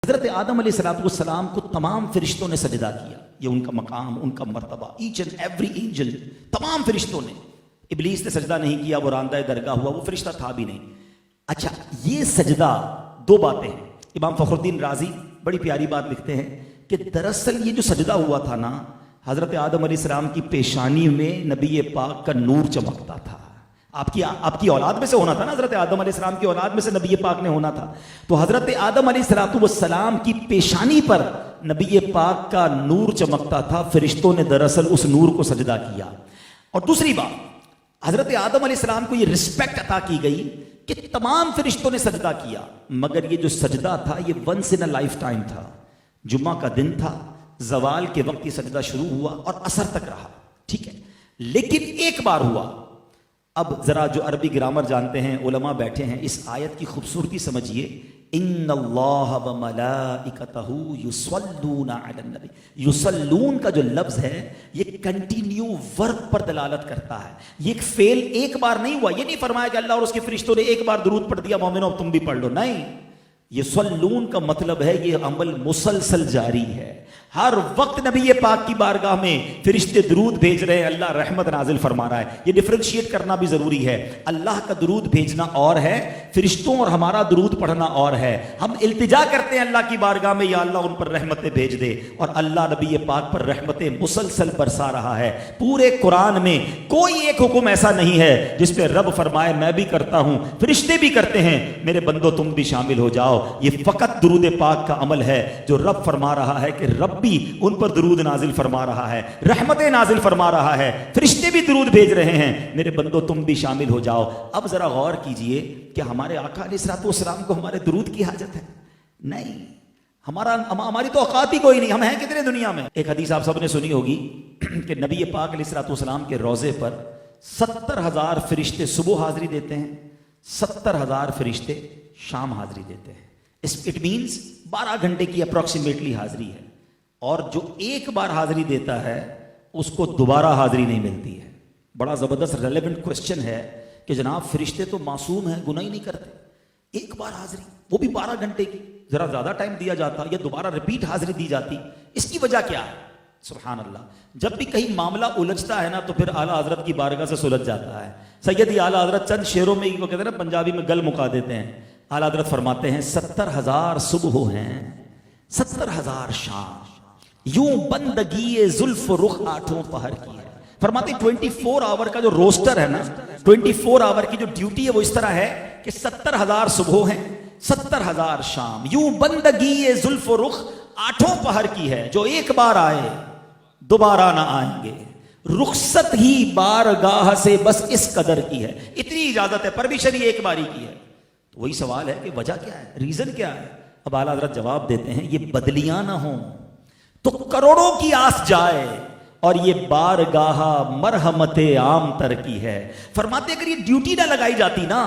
حضرت آدم علیہ السلام کو تمام فرشتوں نے سجدہ کیا. یہ ان کا مقام، ان کا مرتبہ، ایچ اینڈ ایوری اینجل، تمام فرشتوں نے. ابلیس نے سجدہ نہیں کیا، وہ راندہ درگاہ ہوا، وہ فرشتہ تھا بھی نہیں. اچھا، یہ سجدہ دو باتیں ہیں. امام فخر الدین رازی بڑی پیاری بات لکھتے ہیں کہ دراصل یہ جو سجدہ ہوا تھا نا، حضرت آدم علیہ السلام کی پیشانی میں نبی پاک کا نور چمکتا تھا. آپ کی اولاد میں سے ہونا تھا نا، حضرت آدم علیہ السلام کی اولاد میں سے نبی پاک نے ہونا تھا. تو حضرت آدم علیہ السلام کی پیشانی پر نبی پاک کا نور چمکتا تھا. فرشتوں نے دراصل اس نور کو سجدہ کیا. اور دوسری بات، حضرت آدم علیہ السلام کو یہ رسپیکٹ عطا کی گئی کہ تمام فرشتوں نے سجدہ کیا، مگر یہ جو سجدہ تھا یہ once in a lifetime تھا. جمعہ کا دن تھا، زوال کے وقت یہ سجدہ شروع ہوا اور عصر تک رہا. ٹھیک ہے، لیکن ایک بار ہوا. اب ذرا جو عربی گرامر جانتے ہیں علماء بیٹھے ہیں، اس آیت کی خوبصورتی سمجھیے. ان اللہ وملائکتہ یصلون علی النبی. یصلون کا جو لفظ ہے یہ کنٹینیو ورب پر دلالت کرتا ہے. یہ ایک فعل ایک بار نہیں ہوا. یہ نہیں فرمایا کہ اللہ اور اس کے فرشتوں نے ایک بار درود پڑھ دیا مومنو اب تم بھی پڑھ لو. نہیں، یصلون کا مطلب ہے یہ عمل مسلسل جاری ہے. ہر وقت نبی پاک کی بارگاہ میں فرشتے درود بھیج رہے ہیں، اللہ رحمت نازل فرما رہا ہے. یہ ڈفرینشیٹ کرنا بھی ضروری ہے. اللہ کا درود بھیجنا اور ہے، فرشتوں اور ہمارا درود پڑھنا اور ہے. ہم التجا کرتے ہیں اللہ کی بارگاہ میں، یا اللہ ان پر رحمتیں بھیج دے، اور اللہ نبی پاک پر رحمتیں مسلسل برسا رہا ہے. پورے قرآن میں کوئی ایک حکم ایسا نہیں ہے جس پہ رب فرمائے میں بھی کرتا ہوں، فرشتے بھی کرتے ہیں، میرے بندو تم بھی شامل ہو جاؤ. یہ فقط درود پاک کا عمل ہے جو رب فرما رہا ہے کہ رب بھی ان پر درود نازل فرما رہا ہے، رحمتیں نازل فرما رہا ہے، فرشتے بھی درود بھیج رہے ہیں، میرے بندو تم بھی شامل ہو جاؤ. اب ذرا غور کیجئے کہ ہمارے آقا علیہ السلام کو ہمارے درود کی حاجت ہے؟ نہیں. ہماری تو اوقات ہی کوئی نہیں. ہم ہیں کتنے دنیا میں. ایک حدیث آپ سب نے سنی ہوگی کہ نبی پاک علیہ السلام کے روضے پر 70,000 فرشتے صبح حاضری دیتے ہیں، 70,000 فرشتے شام حاضری دیتے ہیں. اٹ مینز 12 گھنٹے کی اپروکسیمیٹلی حاضری ہے. اور جو ایک بار حاضری دیتا ہے اس کو دوبارہ حاضری نہیں ملتی ہے. بڑا زبردست ریلیونٹ کوشچن ہے کہ جناب فرشتے تو معصوم ہیں، گناہ ہی نہیں کرتے، ایک بار حاضری وہ بھی 12 گھنٹے کی، ذرا زیادہ ٹائم دیا جاتا یا دوبارہ ریپیٹ حاضری دی جاتی. اس کی وجہ کیا ہے؟ سبحان اللہ. جب بھی کہیں معاملہ الجھتا ہے نا تو پھر اعلیٰ حضرت کی بارگاہ سے سلجھ جاتا ہے. سیدی اعلیٰ حضرت چند شعروں میں وہ کہتے ہیں نا، پنجابی میں گل مکا دیتے ہیں. اعلیٰ حضرت فرماتے ہیں 70,000 صبح ہیں، 70,000 شام، یوں بندگی زلف رخ آٹھوں پہر کی ہے. فرماتے 24 آور کا جو روسٹر ہے نا، 24 آور کی جو ڈیوٹی ہے وہ اس طرح ہے کہ 70,000 صبح ہیں، 70,000 شام، یوں بندگی زلف رخ آٹھوں پہر کی ہے. جو ایک بار آئے دوبارہ نہ آئیں گے، رخصت ہی بارگاہ سے بس اس قدر کی ہے. اتنی اجازت ہے، پرمیشن ہی ایک باری کی ہے. تو وہی سوال ہے کہ وجہ کیا ہے، ریزن کیا ہے؟ اب اعلیٰ حضرت جواب دیتے ہیں یہ بدلیاں نہ ہوں تو کروڑوں کی آس جائے، اور یہ بارگاہ مرحمت عام تر کی ہے. فرماتے اگر یہ ڈیوٹی نہ لگائی جاتی نا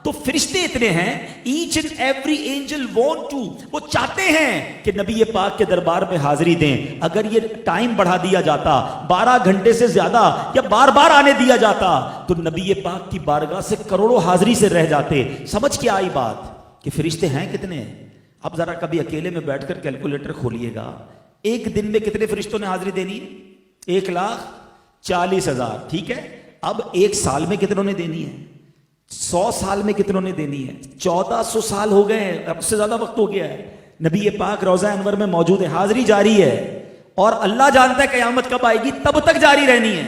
تو فرشتے اتنے ہیں، each and every angel want to, وہ چاہتے ہیں کہ نبی پاک کے دربار میں حاضری دیں. اگر یہ ٹائم بڑھا دیا جاتا 12 گھنٹے سے زیادہ یا بار بار آنے دیا جاتا تو نبی پاک کی بارگاہ سے کروڑوں حاضری سے رہ جاتے. سمجھ کے آئی بات کہ فرشتے ہیں کتنے. اب ذرا کبھی اکیلے میں بیٹھ کر کیلکولیٹر کھولیے گا، ایک دن میں کتنے فرشتوں نے حاضری دینی ہے؟ 1,40,000. ٹھیک ہے، اب ایک سال میں کتنوں نے دینی ہے؟ 100 سال میں کتنوں نے دینی ہے؟ 1400 سال ہو گئے ہیں، اب سے زیادہ وقت ہو گیا ہے. نبی پاک روضہ انور میں موجود ہے، حاضری جاری ہے، اور اللہ جانتا ہے قیامت کب آئے گی، تب تک جاری رہنی ہے.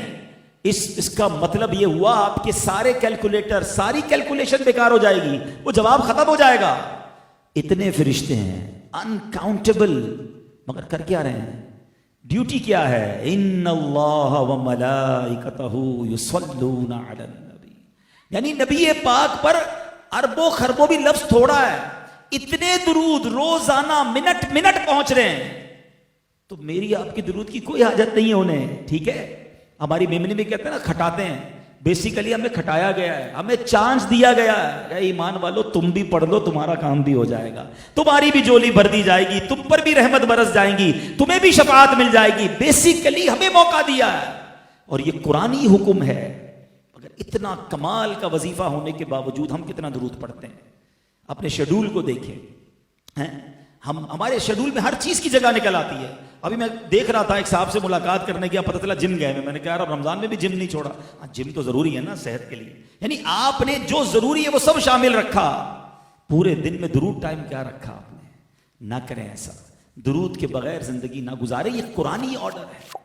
اس کا مطلب یہ ہوا آپ کے سارے کیلکولیٹر، ساری کیلکولیشن بیکار ہو جائے گی، وہ جواب ختم ہو جائے گا. اتنے فرشتے ہیں انکاؤنٹیبل، مگر کر کیا رہے ہیں؟ ڈیوٹی کیا ہے؟ ان اللہ وملائکتہ یصلون علی النبی. یعنی نبی پاک پر اربوں خربوں بھی لفظ تھوڑا ہے، اتنے درود روزانہ منٹ منٹ پہنچ رہے ہیں. تو میری آپ کی درود کی کوئی حاجت نہیں ہے انہیں. ٹھیک ہے، ہماری میمنی میں کہتے ہیں نا کھٹاتے ہیں، بیسیکلی ہمیں کھٹایا گیا ہے، ہمیں چانس دیا گیا ہے. اے ایمان والو تم بھی پڑھ لو، تمہارا کام بھی ہو جائے گا، تمہاری بھی جولی بھر دی جائے گی، تم پر بھی رحمت برس جائیں گی، تمہیں بھی شفاعت مل جائے گی. بیسیکلی ہمیں موقع دیا ہے اور یہ قرآنی حکم ہے. مگر اتنا کمال کا وظیفہ ہونے کے باوجود ہم کتنا درود پڑھتے ہیں؟ اپنے شیڈول کو دیکھیں. ہمارے شیڈول میں ہر چیز کی جگہ نکل آتی ہے. ابھی میں دیکھ رہا تھا ایک صاحب سے ملاقات کرنے گیا, پتہ چلا جم گئے میں نے کہا یار رمضان میں بھی جم نہیں چھوڑا. جم تو ضروری ہے نا صحت کے لیے. یعنی آپ نے جو ضروری ہے وہ سب شامل رکھا. پورے دن میں درود ٹائم کیا رکھا آپ نے؟ نہ کریں ایسا. درود کے بغیر زندگی نہ گزارے. یہ قرآنی آرڈر ہے.